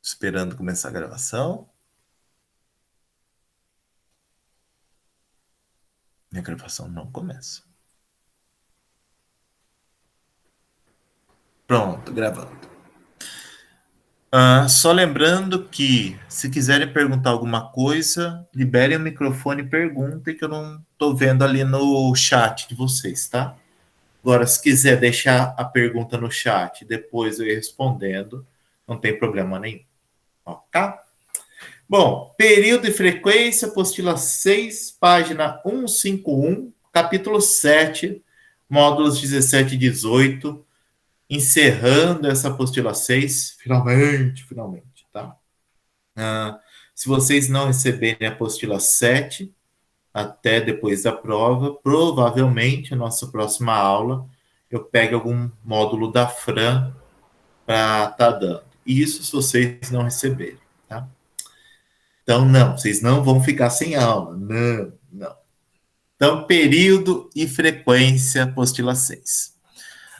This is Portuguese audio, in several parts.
Esperando começar a gravação. Minha gravação não começa. Pronto, gravando. Só lembrando que, se quiserem perguntar alguma coisa, liberem o microfone e perguntem, que eu não estou vendo ali no chat de vocês, tá? Agora, se quiser deixar a pergunta no chat, depois eu ir respondendo, não tem problema nenhum. Ok? Bom, período e frequência, apostila 6, página 151, capítulo 7, módulos 17 e 18, encerrando essa apostila 6, finalmente, tá? Ah, Se vocês não receberem a apostila 7 até depois da prova, provavelmente a nossa próxima aula eu pego algum módulo da Fran para estar dando. Isso se vocês não receberem, tá? Então, não, vocês não vão ficar sem aula. Não, não. Então, período e frequência, apostila 6.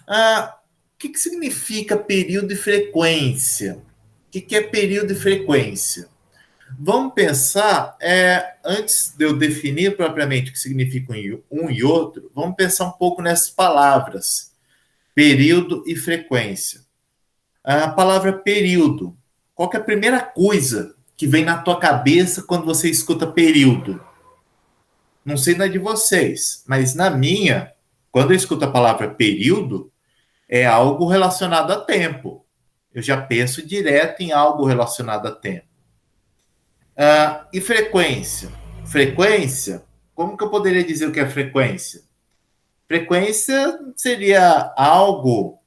O que significa período e frequência? O que é período e frequência? Vamos pensar, antes de eu definir propriamente o que significa um e outro, vamos pensar um pouco nessas palavras, período e frequência. A palavra período, qual que é a primeira coisa que vem na tua cabeça quando você escuta período? Não sei na de vocês, mas na minha, quando eu escuto a palavra período, é algo relacionado a tempo. Eu já penso direto em algo relacionado a tempo. E frequência? Frequência, como que eu poderia dizer o que é frequência? Frequência seria algo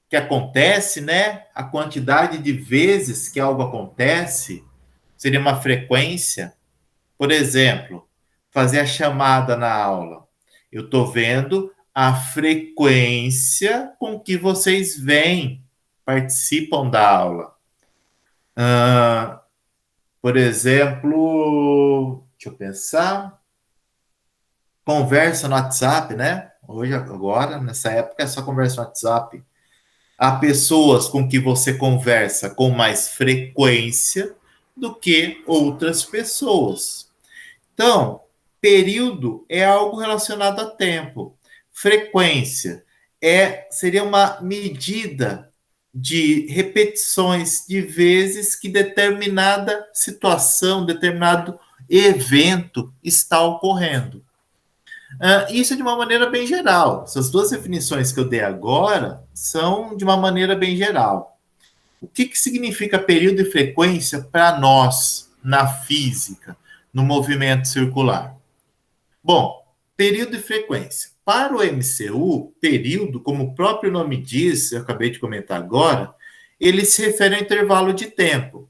que acontece, né? A quantidade de vezes que algo acontece seria uma frequência. Por exemplo, fazer a chamada na aula. Eu estou vendo a frequência com que vocês vêm, participam da aula. Ah, por exemplo, deixa eu pensar. Conversa no WhatsApp, né? Hoje, agora, nessa época, é só conversa no WhatsApp. Há pessoas com que você conversa com mais frequência do que outras pessoas. Então, período é algo relacionado a tempo. Frequência seria uma medida de repetições de vezes que determinada situação, determinado evento está ocorrendo. Isso de uma maneira bem geral. Essas duas definições que eu dei agora são de uma maneira bem geral. O que significa período e frequência para nós na física, no movimento circular? Bom, período e frequência. Para o MCU, período, como o próprio nome diz, eu acabei de comentar agora, ele se refere ao intervalo de tempo.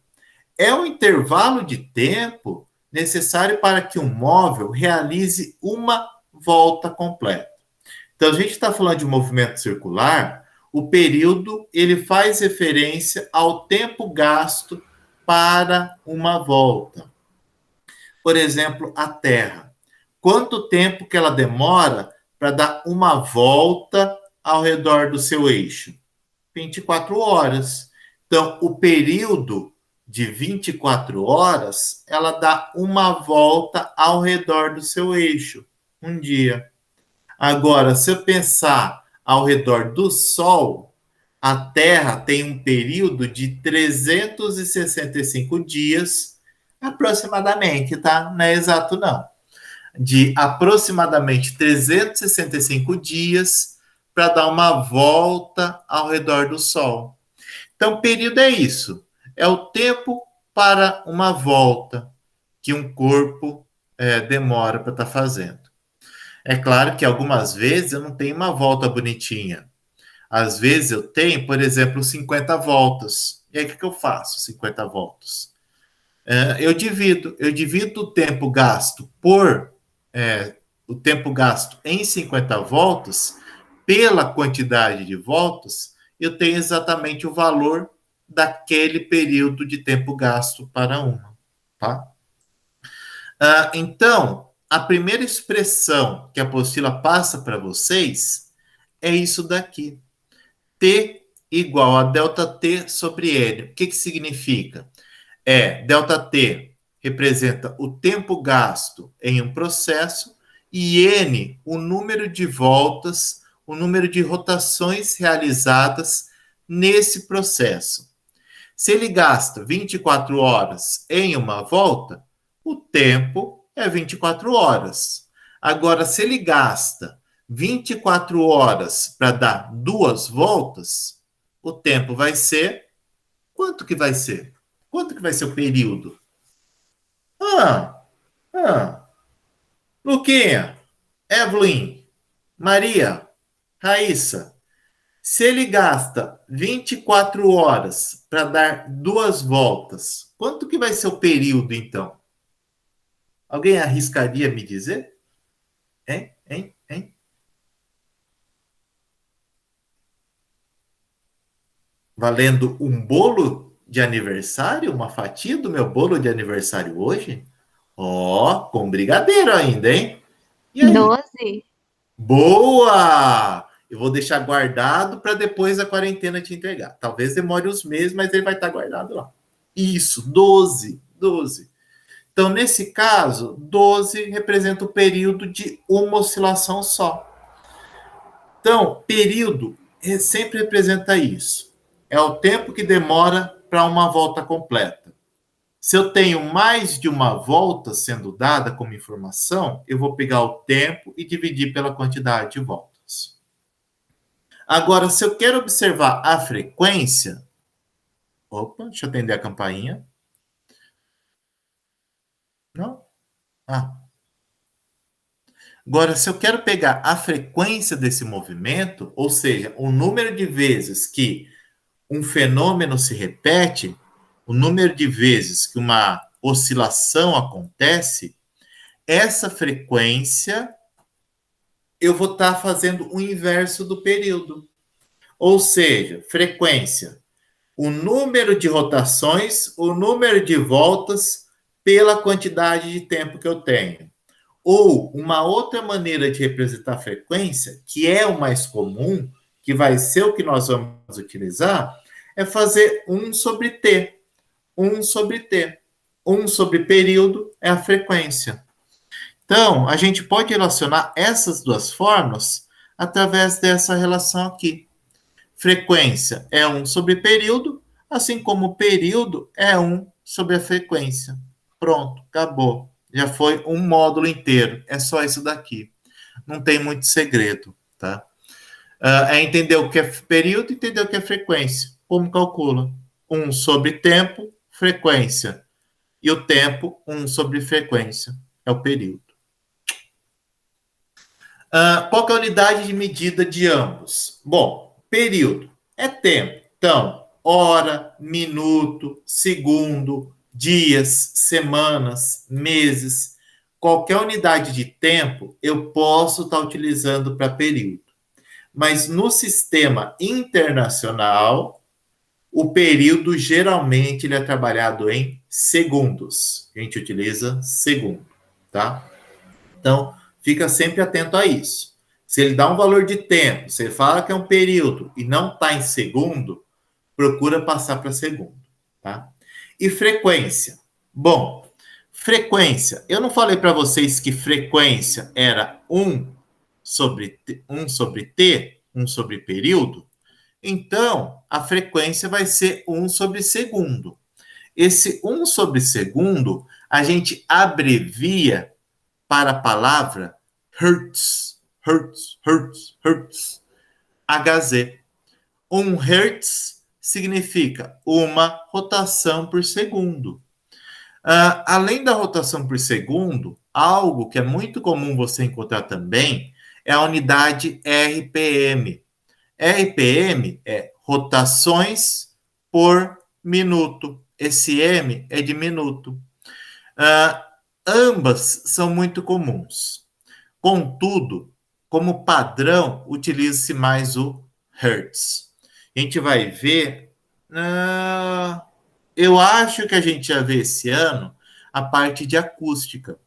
É um intervalo de tempo necessário para que um móvel realize uma volta completa. Então, a gente está falando de movimento circular, o período ele faz referência ao tempo gasto para uma volta. Por exemplo, a Terra. Quanto tempo que ela demora para dar uma volta ao redor do seu eixo? 24 horas. Então, o período de 24 horas, ela dá uma volta ao redor do seu eixo, um dia. Agora, se eu pensar ao redor do Sol, a Terra tem um período de 365 dias, aproximadamente, tá? Não é exato, não. De aproximadamente 365 dias para dar uma volta ao redor do Sol. Então, período é isso. É o tempo para uma volta que um corpo demora para estar fazendo. É claro que algumas vezes eu não tenho uma volta bonitinha. Às vezes eu tenho, por exemplo, 50 voltas. E aí o que eu faço? 50 voltas. Eu divido o tempo gasto o tempo gasto em 50 voltas pela quantidade de voltas, eu tenho exatamente o valor daquele período de tempo gasto para uma, tá? Então, a primeira expressão que a apostila passa para vocês é isso daqui. T igual a ΔT sobre N. O que significa? ΔT representa o tempo gasto em um processo e N, o número de voltas, o número de rotações realizadas nesse processo. Se ele gasta 24 horas em uma volta, o tempo é 24 horas. Agora, se ele gasta 24 horas para dar 2 voltas, o tempo vai ser... Quanto que vai ser? Quanto que vai ser o período? Ah, ah. Luquinha, Evelyn, Maria, Raíssa, se ele gasta 24 horas para dar 2 voltas, quanto que vai ser o período, então? Alguém arriscaria me dizer? Hein? Hein? Hein? Valendo um bolo de aniversário? Uma fatia do meu bolo de aniversário hoje? Ó, com brigadeiro ainda, hein? E aí? 12? Boa! Eu vou deixar guardado para depois da quarentena te entregar. Talvez demore uns meses, mas ele vai estar guardado lá. Isso, 12. 12. Então, nesse caso, 12 representa o período de uma oscilação só. Então, período sempre representa isso. É o tempo que demora para uma volta completa. Se eu tenho mais de uma volta sendo dada como informação, eu vou pegar o tempo e dividir pela quantidade de voltas. Agora, se eu quero observar a frequência... Opa, deixa eu atender a campainha. Não? Ah. Agora, se eu quero pegar a frequência desse movimento, ou seja, o número de vezes que um fenômeno se repete, o número de vezes que uma oscilação acontece, essa frequência eu vou estar fazendo o inverso do período. Ou seja, frequência, o número de rotações, o número de voltas pela quantidade de tempo que eu tenho. Ou uma outra maneira de representar a frequência, que é o mais comum, que vai ser o que nós vamos utilizar, é fazer 1 sobre T. 1 sobre T. 1 sobre período é a frequência. Então, a gente pode relacionar essas duas formas através dessa relação aqui. Frequência é 1 sobre período, assim como período é 1 sobre a frequência. Pronto, acabou. Já foi um módulo inteiro. É só isso daqui. Não tem muito segredo, tá? É entender o que é período e entender o que é frequência. Como calcula? 1 sobre tempo, frequência. E o tempo, 1 sobre frequência. É o período. Qual é a unidade de medida de ambos? Bom, período é tempo. Então, hora, minuto, segundo, dias, semanas, meses. Qualquer unidade de tempo eu posso estar utilizando para período. Mas no sistema internacional, o período geralmente ele é trabalhado em segundos. A gente utiliza segundo, tá? Então, fica sempre atento a isso. Se ele dá um valor de tempo, se ele fala que é um período e não está em segundo, procura passar para segundo, tá? E frequência. Bom, frequência. Eu não falei para vocês que frequência era 1 sobre T, 1 sobre período? Então, a frequência vai ser 1 sobre segundo. Esse 1 sobre segundo, a gente abrevia para a palavra Hertz, Hertz, Hertz, Hertz, Hz. 1 Hertz significa uma rotação por segundo. Além da rotação por segundo, algo que é muito comum você encontrar também é a unidade RPM. RPM é rotações por minuto. Esse M é de minuto. Ambas são muito comuns. Contudo, como padrão, utiliza-se mais o Hertz. A gente vai ver. Eu acho que a gente já vê esse ano a parte de acústica.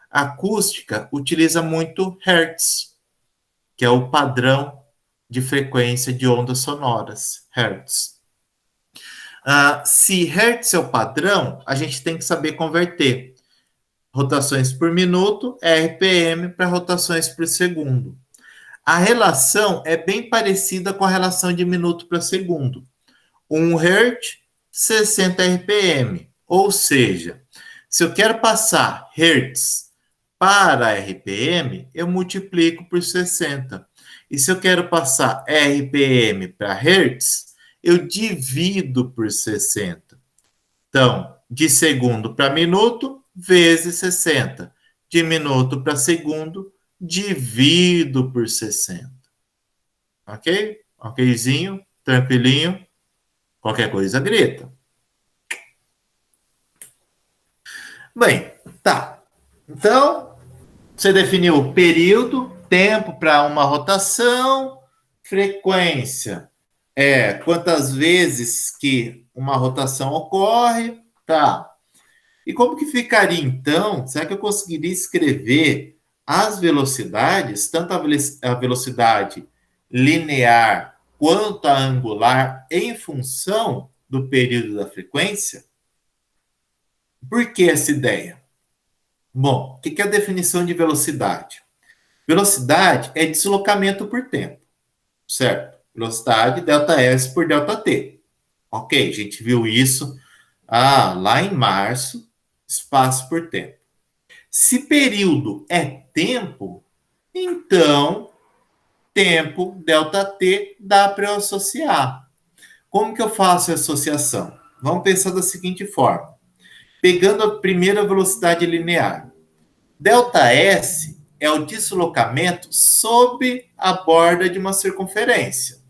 A acústica utiliza muito Hertz, que é o padrão de frequência de ondas sonoras, hertz. Se hertz é o padrão, a gente tem que saber converter rotações por minuto, RPM, para rotações por segundo. A relação é bem parecida com a relação de minuto para segundo. 1 Hz, 60 RPM. Ou seja, se eu quero passar Hertz para RPM, eu multiplico por 60. E se eu quero passar RPM para Hertz, eu divido por 60. Então, de segundo para minuto, vezes 60. De minuto para segundo, divido por 60. Ok? Okzinho? Tranquilinho? Qualquer coisa, grita. Bem, tá. Então, você definiu o período, tempo para uma rotação, frequência. Quantas vezes que uma rotação ocorre, tá. E como que ficaria, então? Será que eu conseguiria escrever as velocidades, tanto a velocidade linear quanto a angular, em função do período da frequência? Por que essa ideia? Bom, o que é a definição de velocidade? Velocidade é deslocamento por tempo, certo? Velocidade ΔS por ΔT. Ok, a gente viu isso lá em março, espaço por tempo. Se período é tempo, então tempo, ΔT, dá para eu associar. Como que eu faço a associação? Vamos pensar da seguinte forma. Pegando a primeira velocidade linear. ΔS é o deslocamento sob a borda de uma circunferência.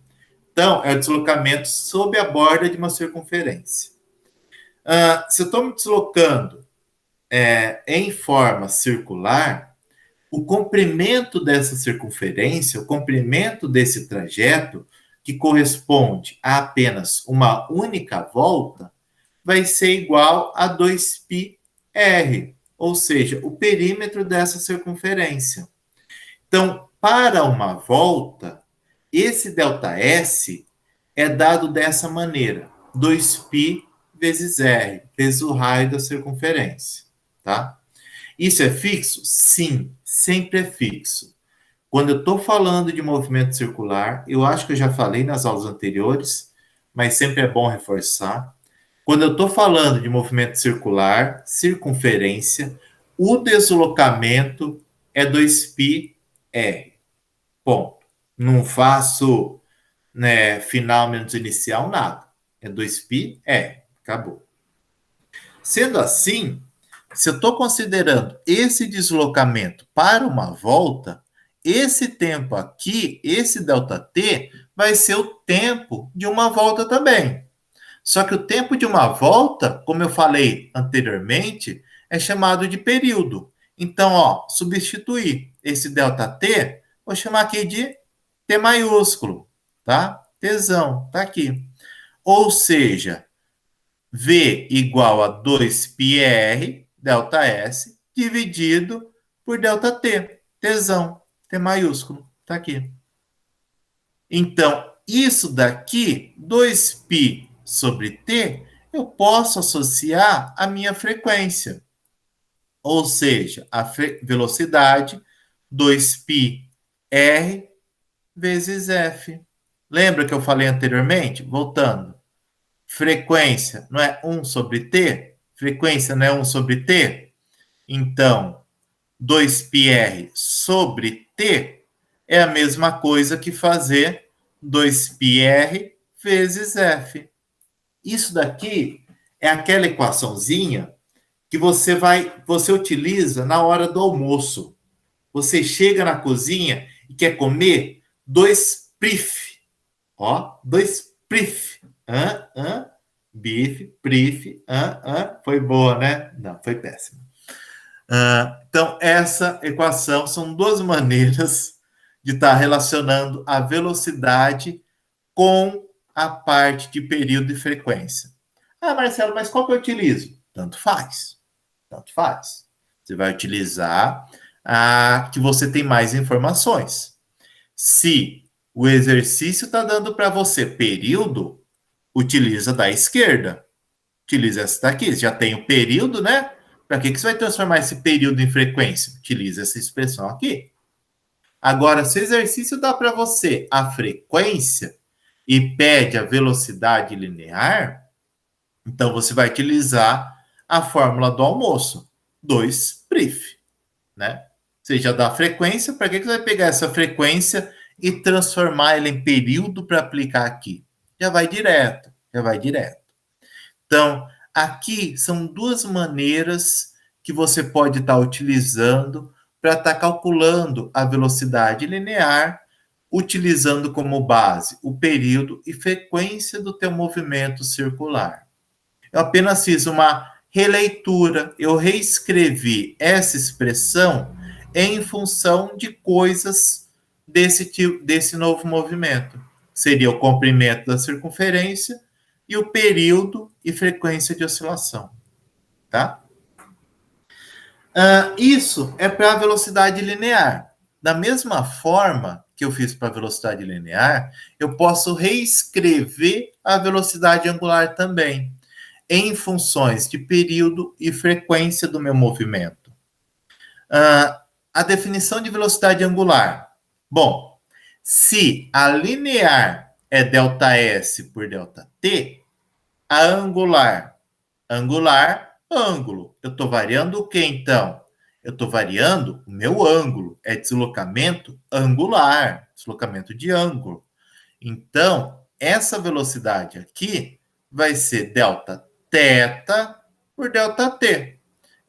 Então, é o deslocamento sob a borda de uma circunferência. Se eu estou me deslocando em forma circular, o comprimento dessa circunferência, o comprimento desse trajeto, que corresponde a apenas uma única volta, vai ser igual a 2πr, ou seja, o perímetro dessa circunferência. Então, para uma volta, esse ΔS é dado dessa maneira, 2π vezes r, vezes o raio da circunferência, tá? Isso é fixo? Sim, sempre é fixo. Quando eu estou falando de movimento circular, eu acho que eu já falei nas aulas anteriores, mas sempre é bom reforçar. Quando eu estou falando de movimento circular, circunferência, o deslocamento é 2πr. Ponto. Não faço final menos inicial, nada. É 2πr. Acabou. Sendo assim, se eu estou considerando esse deslocamento para uma volta, esse tempo aqui, esse ΔT, vai ser o tempo de uma volta também. Só que o tempo de uma volta, como eu falei anteriormente, é chamado de período. Então, substituir esse ΔT, vou chamar aqui de T maiúsculo, tá? Tzão, tá aqui. Ou seja, V igual a 2πr, ΔS, dividido por ΔT, Tzão, T maiúsculo, tá aqui. Então, isso daqui, 2π sobre T, eu posso associar à minha frequência. Ou seja, a velocidade 2πr vezes f. Lembra que eu falei anteriormente? Voltando. Frequência não é 1 sobre T? Frequência não é 1 sobre T? Então, 2πr sobre T é a mesma coisa que fazer 2πr vezes f. Isso daqui é aquela equaçãozinha que você utiliza na hora do almoço. Você chega na cozinha e quer comer 2 prif. 2 prif. Bife, prif, foi boa, né? Não, foi péssima. Então, essa equação são duas maneiras de estar relacionando a velocidade com a parte de período e frequência. Marcelo, mas qual que eu utilizo? Tanto faz. Tanto faz. Você vai utilizar a que você tem mais informações. Se O exercício está dando para você período, utiliza da esquerda. Utiliza essa daqui. Já tem o período, né? Para que você vai transformar esse período em frequência? Utiliza essa expressão aqui. Agora, se o exercício dá para você a frequência e pede a velocidade linear, então você vai utilizar a fórmula do almoço, 2π, né? Você já dá a frequência, para que você vai pegar essa frequência e transformar ela em período para aplicar aqui? Já vai direto, já vai direto. Então, aqui são duas maneiras que você pode estar utilizando para estar calculando a velocidade linear, utilizando como base o período e frequência do teu movimento circular. Eu apenas fiz uma releitura, eu reescrevi essa expressão em função de coisas desse novo movimento. Seria o comprimento da circunferência e o período e frequência de oscilação, tá? Isso é para a velocidade linear. Da mesma forma que eu fiz para a velocidade linear, eu posso reescrever a velocidade angular também, em funções de período e frequência do meu movimento. A definição de velocidade angular. Bom, se a linear é ΔS por ΔT, a angular, ângulo. Eu estou variando o que então? Eu estou variando o meu ângulo. É deslocamento angular, deslocamento de ângulo. Então, essa velocidade aqui vai ser Δθ por ΔT.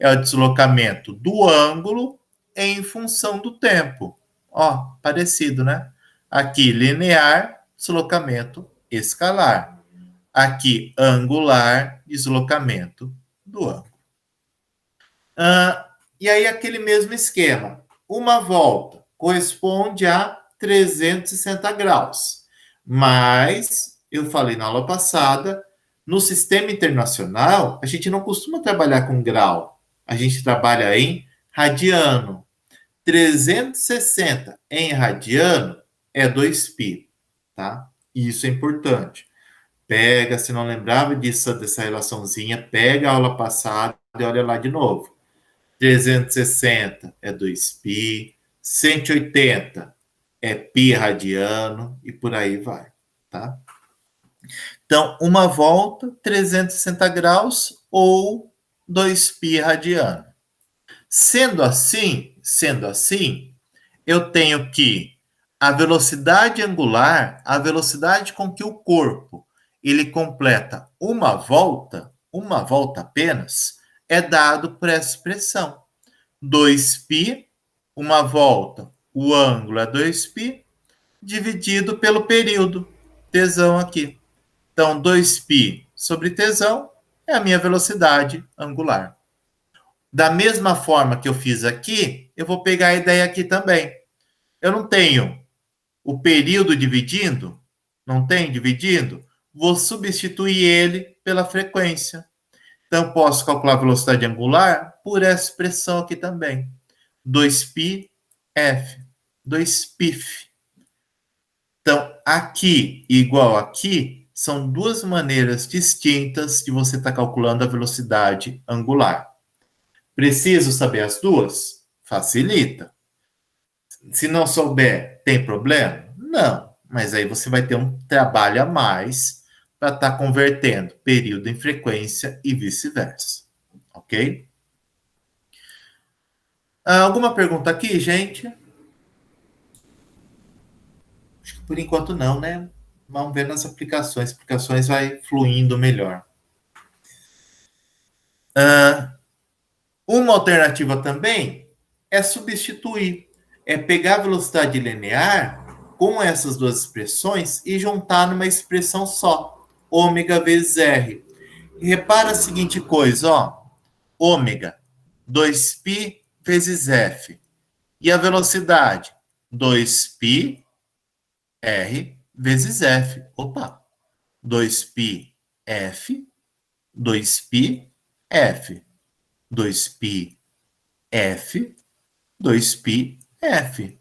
É o deslocamento do ângulo em função do tempo. Ó, parecido, né? Aqui, linear, deslocamento escalar. Aqui, angular, deslocamento do ângulo. E aí, aquele mesmo esquema. Uma volta corresponde a 360 graus. Mas, eu falei na aula passada, no sistema internacional, a gente não costuma trabalhar com grau. A gente trabalha em radiano. 360 em radiano é 2π, tá? Isso é importante. Pega, se não lembrava dessa relaçãozinha, pega a aula passada e olha lá de novo. 360 é 2π, 180 é π radiano e por aí vai, tá? Então, uma volta, 360 graus ou 2π radiano. Sendo assim, eu tenho que a velocidade angular, a velocidade com que o corpo ele completa uma volta apenas, é dado por essa expressão. 2π, uma volta, o ângulo é 2π, dividido pelo período, tesão aqui. Então, 2π sobre tesão é a minha velocidade angular. Da mesma forma que eu fiz aqui, eu vou pegar a ideia aqui também. Eu não tenho o período dividindo, não tem dividindo, vou substituir ele pela frequência. Então, posso calcular a velocidade angular por essa expressão aqui também. 2π f, 2πf. Então, aqui igual aqui, são duas maneiras distintas de você estar calculando a velocidade angular. Preciso saber as duas? Facilita. Se não souber, tem problema? Não. Mas aí você vai ter um trabalho a mais para estar convertendo período em frequência e vice-versa. Ok? Alguma pergunta aqui, gente? Acho que por enquanto não, né? Vamos ver nas aplicações. As aplicações vai fluindo melhor. Uma alternativa também é substituir. É pegar a velocidade linear com essas duas expressões e juntar numa expressão só. Ômega vezes R. E repara a seguinte coisa, ó. Ômega, 2π vezes F. E a velocidade? 2π R vezes F. Opa! 2π F, 2π F. 2π F, 2π F.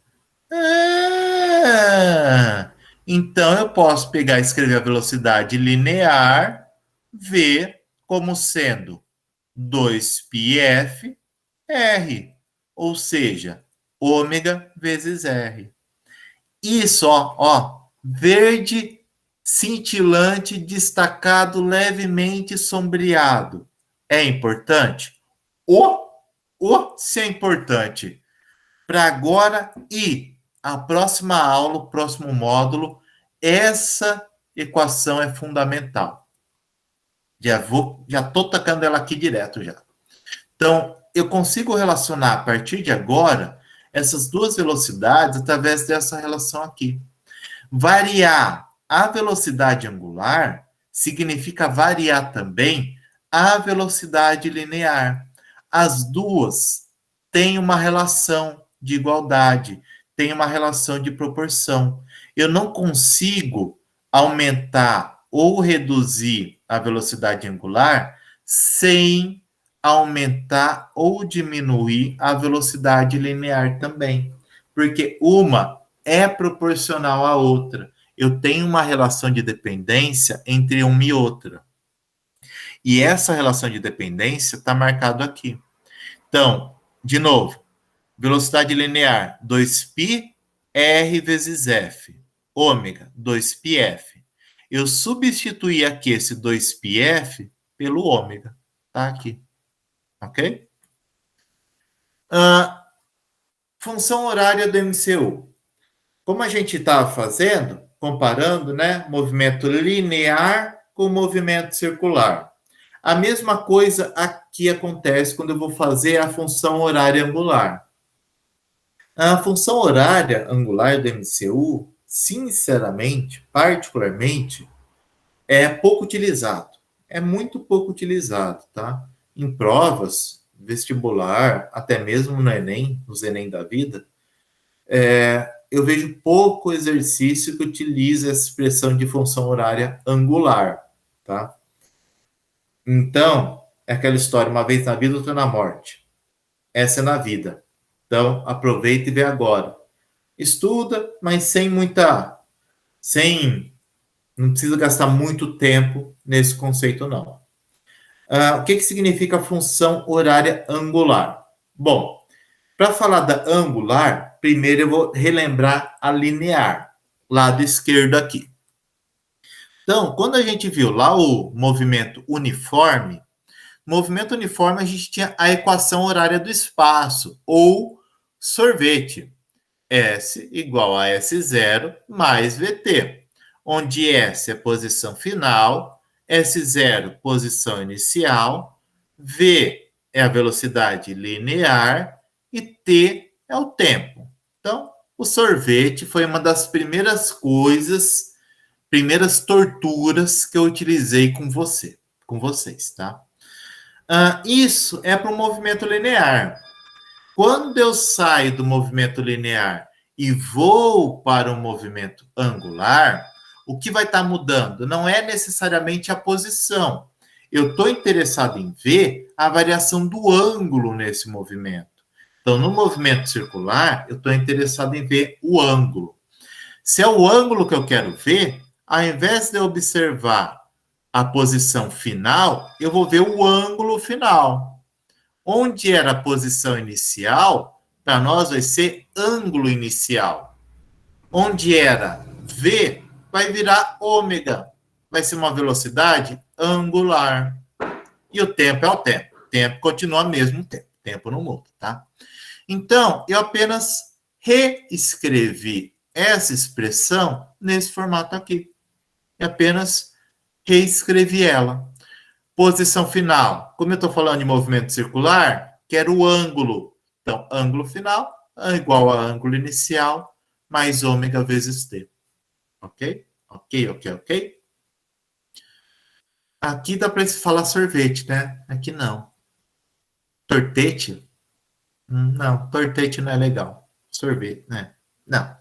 Então, eu posso pegar e escrever a velocidade linear V como sendo 2πf R, ou seja, ômega vezes R. Isso, verde, cintilante, destacado, levemente sombreado. É importante? Se é importante. Para agora e a próxima aula, o próximo módulo, essa equação é fundamental. Já estou tacando ela aqui direto já. Então, eu consigo relacionar a partir de agora essas duas velocidades através dessa relação aqui. Variar a velocidade angular significa variar também a velocidade linear. As duas têm uma relação de igualdade, têm uma relação de proporção. Eu não consigo aumentar ou reduzir a velocidade angular sem aumentar ou diminuir a velocidade linear também, porque uma é proporcional à outra. Eu tenho uma relação de dependência entre uma e outra. E essa relação de dependência está marcado aqui. Então, de novo, velocidade linear 2π r vezes f, ômega 2πf. Eu substituí aqui esse 2πf pelo ômega, tá aqui. Ok? Função horária do MCU. Como a gente estava fazendo, comparando, né, movimento linear com movimento circular. A mesma coisa aqui acontece quando eu vou fazer a função horária angular. A função horária angular do MCU, sinceramente, particularmente, é pouco utilizado. É muito pouco utilizado, tá? Em provas, vestibular, até mesmo no Enem, nos Enem da vida, eu vejo pouco exercício que utiliza essa expressão de função horária angular, tá? Então, é aquela história, uma vez na vida, outra na morte. Essa é na vida. Então, aproveita e vê agora. Estuda, mas não precisa gastar muito tempo nesse conceito, não. O que significa função horária angular? Bom, para falar da angular, primeiro eu vou relembrar a linear, lado esquerdo aqui. Então, quando a gente viu lá o movimento uniforme a gente tinha a equação horária do espaço, ou sorvete. S igual a S0 mais VT, onde S é posição final, S0 posição inicial, V é a velocidade linear e T é o tempo. Então, o sorvete foi uma das primeiras primeiras torturas que eu utilizei com vocês, tá? Isso é para o movimento linear. Quando eu saio do movimento linear e vou para o movimento angular, o que vai estar mudando não é necessariamente a posição. Eu estou interessado em ver a variação do ângulo nesse movimento. Então, no movimento circular, eu estou interessado em ver o ângulo. Se é o ângulo que eu quero ver, ao invés de eu observar a posição final, eu vou ver o ângulo final. Onde era a posição inicial, para nós vai ser ângulo inicial. Onde era V, vai virar ômega. Vai ser uma velocidade angular. E o tempo é o tempo. O tempo continua mesmo tempo. O tempo não muda, tá? Então, eu apenas reescrevi essa expressão nesse formato aqui. E apenas reescrevi ela. Posição final. Como eu estou falando de movimento circular, quero o ângulo. Então, ângulo final é igual a ângulo inicial mais ômega vezes t. Ok? Ok. Aqui dá para se falar sorvete, né? Aqui não. Tortete? Não, tortete não é legal. Sorvete, né? Não,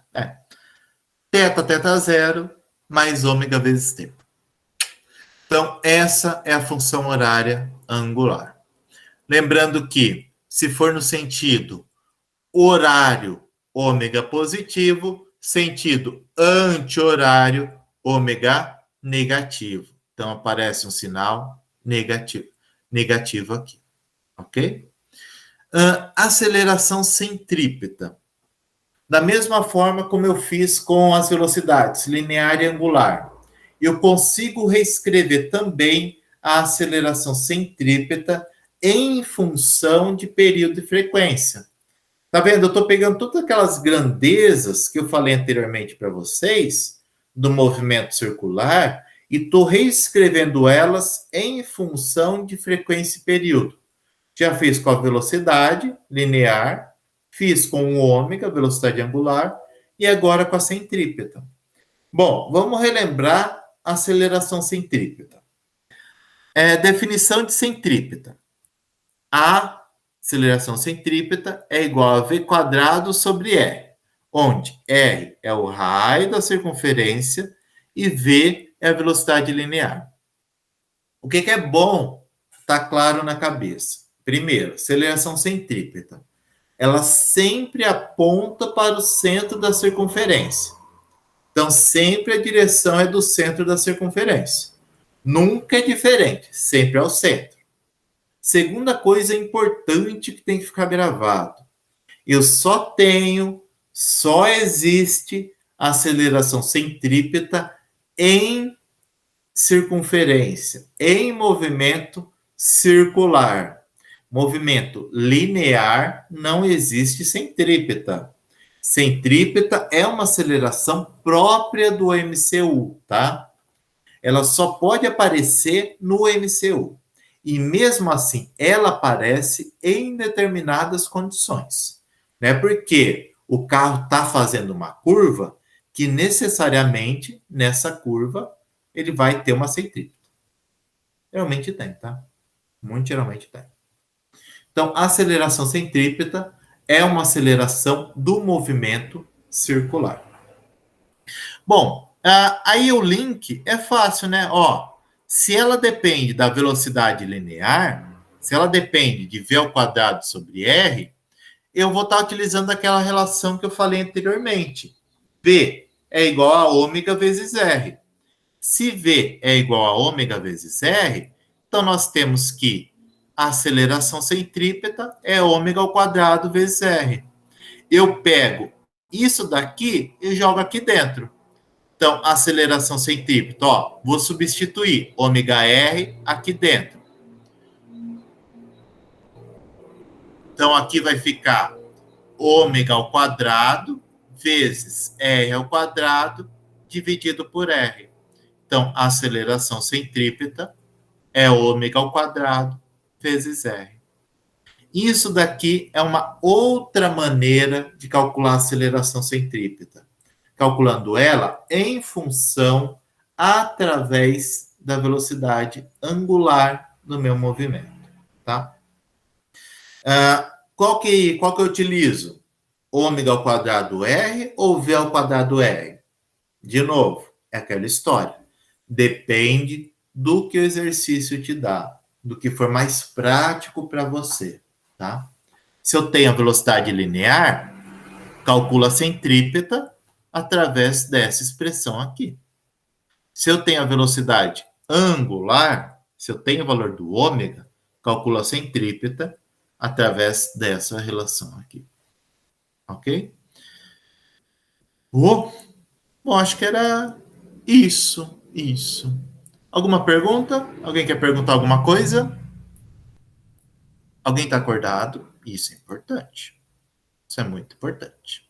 Teta zero mais ômega vezes t. Então, essa é a função horária angular. Lembrando que, se for no sentido horário ômega positivo, Sentido anti-horário, ômega negativo. Então, aparece um sinal negativo aqui, ok? Aceleração centrípeta. Da mesma forma como eu fiz com as velocidades linear e angular, eu consigo reescrever também a aceleração centrípeta em função de período e frequência. Tá vendo? Eu estou pegando todas aquelas grandezas que eu falei anteriormente para vocês, do movimento circular, e estou reescrevendo elas em função de frequência e período. Já fiz com a velocidade linear, fiz com o ômega, velocidade angular, e agora com a centrípeta. Bom, vamos relembrar a aceleração centrípeta. Definição de centrípeta. A aceleração centrípeta é igual a v quadrado sobre r, onde r é o raio da circunferência e v é a velocidade linear. O que é bom tá claro na cabeça? Primeiro, aceleração centrípeta. Ela sempre aponta para o centro da circunferência. Então, sempre a direção é do centro da circunferência. Nunca é diferente, sempre é o centro. Segunda coisa importante que tem que ficar gravado. Só existe aceleração centrípeta em circunferência, em movimento circular. Movimento linear não existe centrípeta. Centrípeta é uma aceleração própria do MCU, tá? Ela só pode aparecer no MCU. E mesmo assim, ela aparece em determinadas condições. Né? Porque o carro está fazendo uma curva que necessariamente nessa curva ele vai ter uma centrípeta. Geralmente tem, tá? Muito geralmente tem. Então, a aceleração centrípeta é uma aceleração do movimento circular. Bom, aí o link é fácil, né? Ó, se ela depende da velocidade linear, se ela depende de v ao quadrado sobre r, eu vou estar utilizando aquela relação que eu falei anteriormente. V é igual a ômega vezes r. Se v é igual a ômega vezes r, então nós temos que a aceleração centrípeta é ômega ao quadrado vezes r. Eu pego isso daqui e jogo aqui dentro. Então, aceleração centrípeta, ó, vou substituir ômega r aqui dentro. Então, aqui vai ficar ômega ao quadrado vezes r ao quadrado dividido por r. Então, a aceleração centrípeta é ômega ao quadrado vezes r. Isso daqui é uma outra maneira de calcular a aceleração centrípeta, calculando ela em função através da velocidade angular do meu movimento, tá? Qual que eu utilizo? Ômega ao quadrado r ou v ao quadrado r? De novo, é aquela história. Depende do que o exercício te dá, do que for mais prático para você, tá? Se eu tenho a velocidade linear, calcula a centrípeta através dessa expressão aqui. Se eu tenho a velocidade angular, se eu tenho o valor do ômega, calcula a centrípeta através dessa relação aqui. Ok? Bom, acho que era isso. Alguma pergunta? Alguém quer perguntar alguma coisa? Alguém está acordado? Isso é importante. Isso é muito importante.